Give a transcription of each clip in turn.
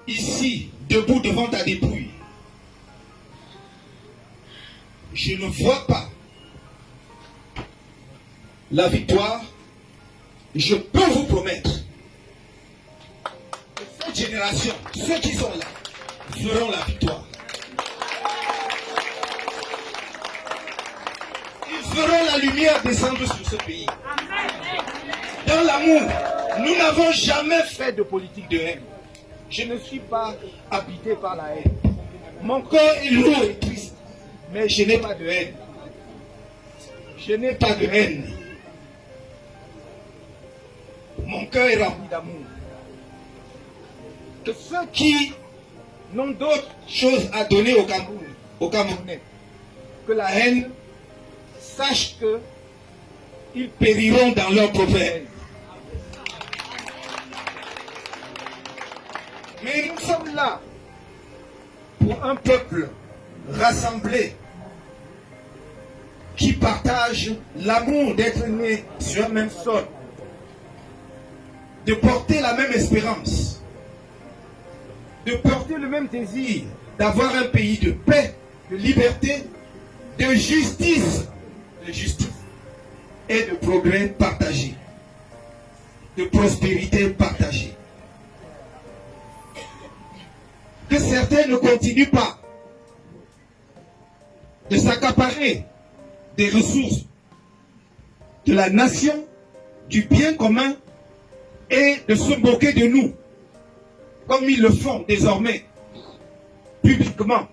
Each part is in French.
ici, debout devant ta dépouille, je ne vois pas la victoire, je peux vous promettre que cette génération, ceux qui sont là, feront la victoire. Ils feront la lumière descendre sur ce pays. Dans l'amour, nous n'avons jamais fait de politique de haine. Je ne suis pas habité par la haine. Mon cœur est lourd et triste, mais je n'ai pas de haine. Je n'ai pas de haine. Mon cœur est rempli d'amour. Que ceux qui n'ont d'autres choses à donner au Cameroun, aux Camerounais, que la haine, sachent qu'ils périront dans leur propre haine. Mais nous sommes là pour un peuple rassemblé qui partage l'amour d'être né sur un même sol, de porter la même espérance, de porter le même désir d'avoir un pays de paix, de liberté, de justice et de progrès partagé, de prospérité partagée. Que certains ne continuent pas de s'accaparer des ressources de la nation, du bien commun, et de se moquer de nous, comme ils le font désormais, publiquement,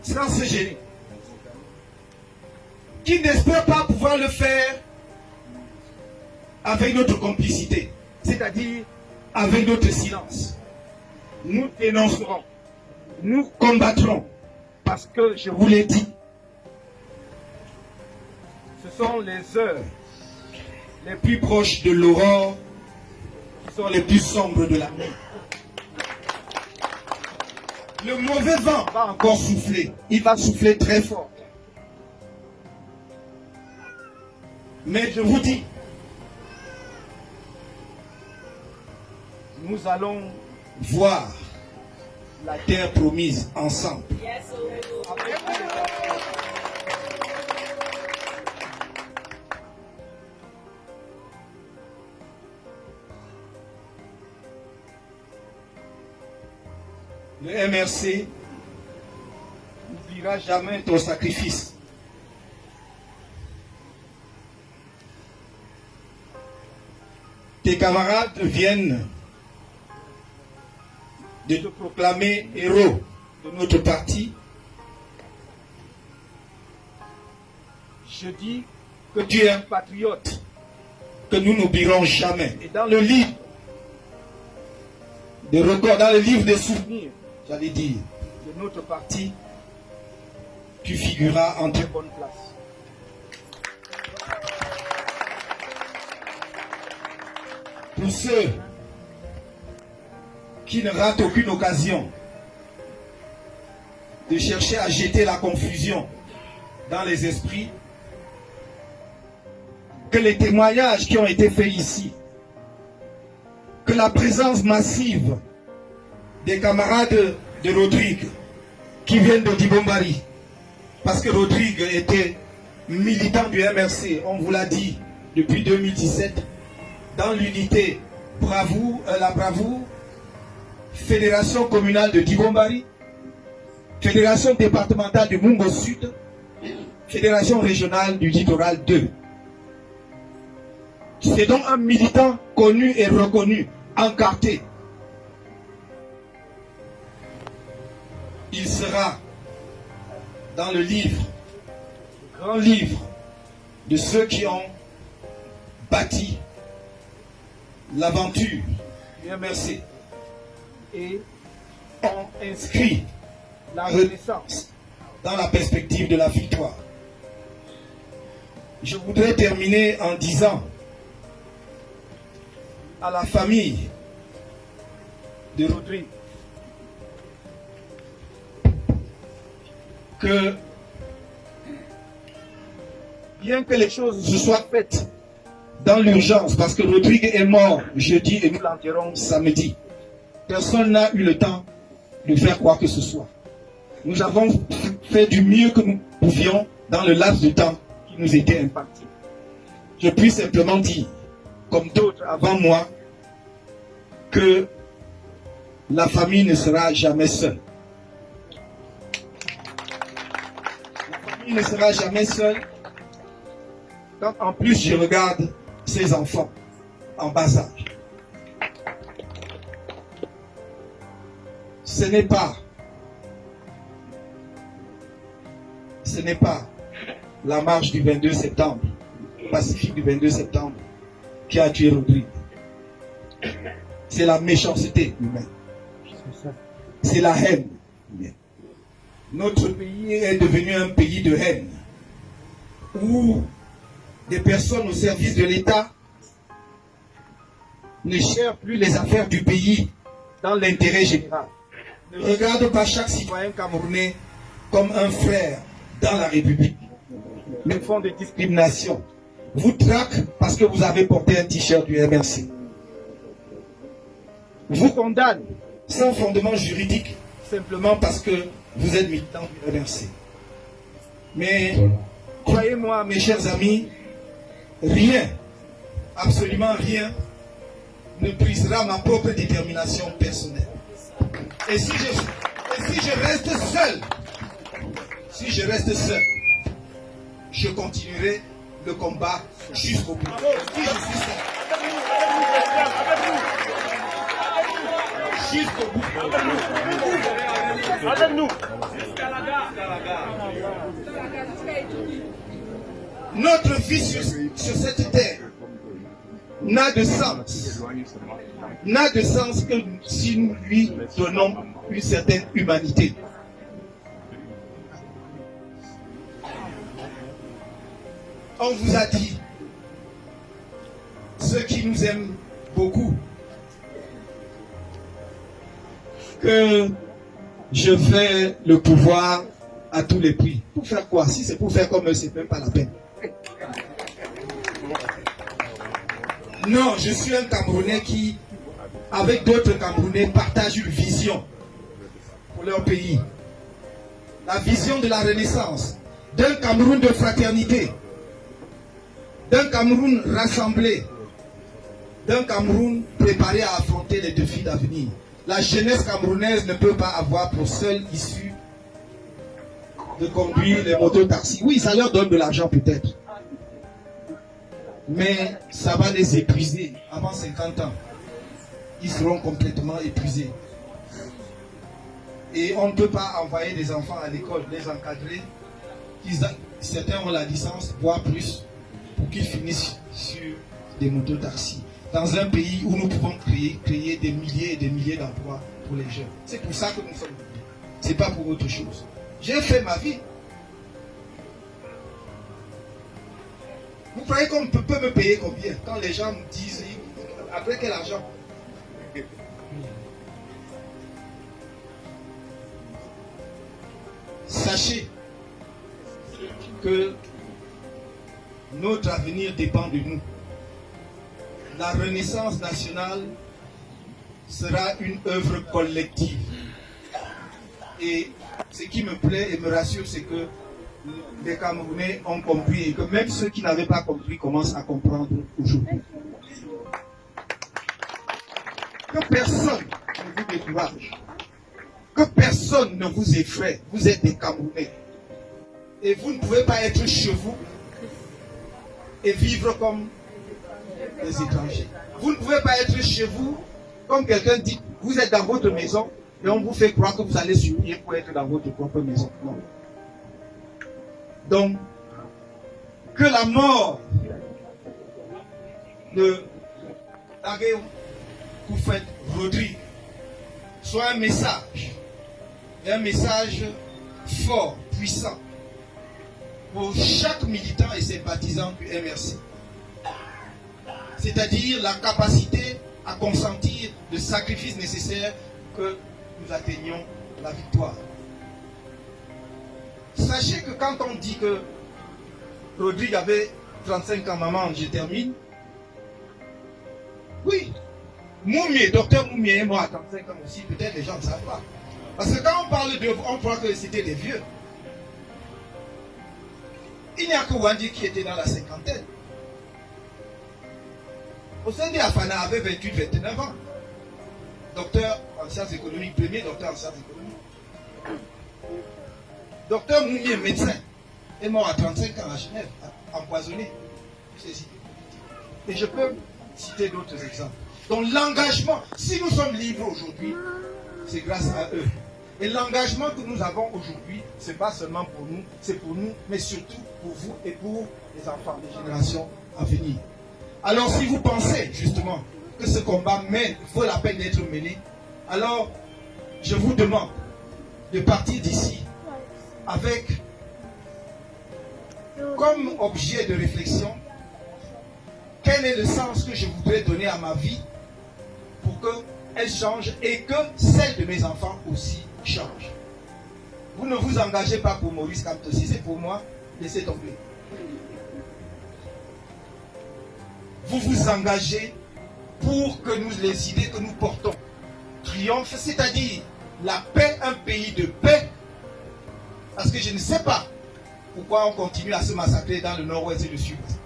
sans se gêner. Qui n'espère pas pouvoir le faire avec notre complicité, c'est-à-dire avec notre silence. Nous dénoncerons, nous combattrons, parce que je vous l'ai dit, ce sont les heures les plus proches de l'aurore qui sont les plus sombres de la nuit. Le mauvais vent va encore souffler, il va souffler très fort. Mais je vous dis, nous allons voir la terre promise ensemble. Le MRC n'oubliera jamais ton sacrifice. Tes camarades viennent de te proclamer héros de notre parti. Je dis que tu es un patriote, que nous n'oublierons jamais. Et dans le livre des records, dans le livre des souvenirs, j'allais dire, de notre parti, tu figureras en très bonne place. Pour ceux qui ne ratent aucune occasion de chercher à jeter la confusion dans les esprits, que les témoignages qui ont été faits ici, que la présence massive des camarades de Rodrigue qui viennent de Dibombari, parce que Rodrigue était militant du MRC, on vous l'a dit, depuis 2017, dans l'unité la bravoure, Fédération communale de Dibombari, Fédération départementale du Mungo Sud, Fédération régionale du Littoral 2. C'est donc un militant connu et reconnu, encarté. Il sera dans le livre, le grand livre de ceux qui ont bâti l'aventure du MRC et ont inscrit la Renaissance dans la perspective de la victoire. Je voudrais terminer en disant à la famille de Rodrigue que bien que les choses se soient faites dans l'urgence, parce que Rodrigue est mort jeudi et nous l'enterrons samedi, Personne n'a eu le temps de faire quoi que ce soit. Nous avons fait du mieux que nous pouvions dans le laps de temps qui nous était imparti. Je puis simplement dire, comme d'autres avant moi, que la famille ne sera jamais seule. La famille ne sera jamais seule quand en plus je regarde ses enfants en bas âge. Ce n'est pas la marche du 22 septembre, pacifique du 22 septembre, qui a tué Rodrigue. C'est la méchanceté humaine. C'est la haine humaine. Notre pays est devenu un pays de haine, où des personnes au service de l'État ne cherchent plus les affaires du pays dans l'intérêt général. Ne regardent pas chaque citoyen camerounais comme un frère dans la République, mais font des discriminations. Vous traquent parce que vous avez porté un t-shirt du MRC. Vous condamnent sans fondement juridique, simplement parce que vous êtes militant du MRC. Mais croyez-moi, mes chers amis, rien, absolument rien, ne brisera ma propre détermination personnelle. Et si je reste seul, je continuerai le combat jusqu'au bout. Si je suis seul, jusqu'au bout. Avec nous. Notre vie sur cette terre n'a de sens. N'a de sens que si nous lui donnons une certaine humanité. On vous a dit, ceux qui nous aiment beaucoup, que je fais le pouvoir à tous les prix. Pour faire quoi? Si c'est pour faire comme eux, c'est même pas la peine. Non, je suis un Camerounais qui, avec d'autres Camerounais, partage une vision pour leur pays. La vision de la Renaissance, d'un Cameroun de fraternité, d'un Cameroun rassemblé, d'un Cameroun préparé à affronter les défis d'avenir. La jeunesse camerounaise ne peut pas avoir pour seule issue de conduire les motos-taxis. Oui, ça leur donne de l'argent peut-être. Mais ça va les épuiser avant 50 ans. Ils seront complètement épuisés. Et on ne peut pas envoyer des enfants à l'école, les encadrer. Certains ont la licence, voire plus, pour qu'ils finissent sur des motos-taxis. Dans un pays où nous pouvons créer des milliers et des milliers d'emplois pour les jeunes. C'est pour ça que nous sommes venus. Ce n'est pas pour autre chose. J'ai fait ma vie. Vous croyez qu'on peut me payer combien? Quand les gens me disent, après quel argent? Sachez que notre avenir dépend de nous. La Renaissance nationale sera une œuvre collective. Et ce qui me plaît et me rassure, c'est que les Camerounais ont compris et que même ceux qui n'avaient pas compris commencent à comprendre aujourd'hui. Que personne ne vous décourage. Que personne ne vous effraie. Vous êtes des Camerounais. Et vous ne pouvez pas être chez vous et vivre comme les étrangers. Vous ne pouvez pas être chez vous comme quelqu'un dit, vous êtes dans votre maison et on vous fait croire que vous allez supplier pour être dans votre propre maison. Non. Donc, que la mort de Tagué Koufet Rodrigue soit un message fort, puissant pour chaque militant et sympathisant du MRC. C'est-à-dire la capacité à consentir le sacrifice nécessaire que nous atteignions la victoire. Sachez que quand on dit que Rodrigue avait 35 ans, maman, je termine. Oui, Moumié, docteur Moumié est mort à 35 ans aussi, peut-être les gens ne savent pas. Parce que quand on parle d'eux, on croit que c'était des vieux. Il n'y a que Wandi qui était dans la cinquantaine. Osendi Afana avait 28-29 ans. Docteur en sciences économiques, premier docteur en sciences économiques. Docteur Moumié, médecin, est mort à 35 ans à Genève, empoisonné. Et je peux citer d'autres exemples. Donc l'engagement, si nous sommes libres aujourd'hui, c'est grâce à eux. Et l'engagement que nous avons aujourd'hui, ce n'est pas seulement pour nous, c'est pour nous, mais surtout pour vous et pour les enfants, les générations à venir. Alors si vous pensez justement que ce combat vaut la peine d'être mené, alors je vous demande de partir d'ici avec comme objet de réflexion quel est le sens que je voudrais donner à ma vie pour qu'elle change et que celle de mes enfants aussi change. Vous ne vous engagez pas pour Maurice Kamto. Si c'est pour moi, laissez tomber. Vous vous engagez pour que nous, les idées que nous portons triomphent, c'est-à-dire la paix, un pays de paix. Parce que je ne sais pas pourquoi on continue à se massacrer dans le nord-ouest et le sud-ouest.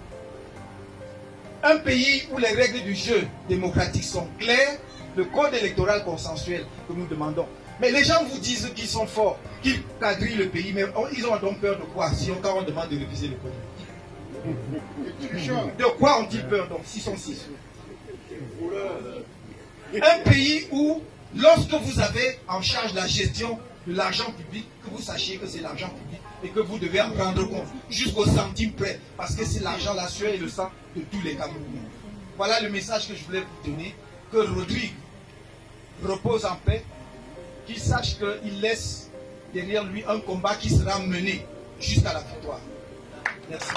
Un pays où les règles du jeu démocratique sont claires, le code électoral consensuel que nous demandons. Mais les gens vous disent qu'ils sont forts, qu'ils quadrillent le pays, mais ils ont donc peur de quoi quand on demande de réviser le code? De quoi ont-ils peur donc s'ils sont six? Un pays où, lorsque vous avez en charge la gestion de l'argent public, que vous sachiez que c'est l'argent public et que vous devez en prendre compte jusqu'au centime près, parce que c'est l'argent, la sueur et le sang de tous les Camerounais. Voilà le message que je voulais vous donner, que Rodrigue repose en paix, qu'il sache qu'il laisse derrière lui un combat qui sera mené jusqu'à la victoire. Merci.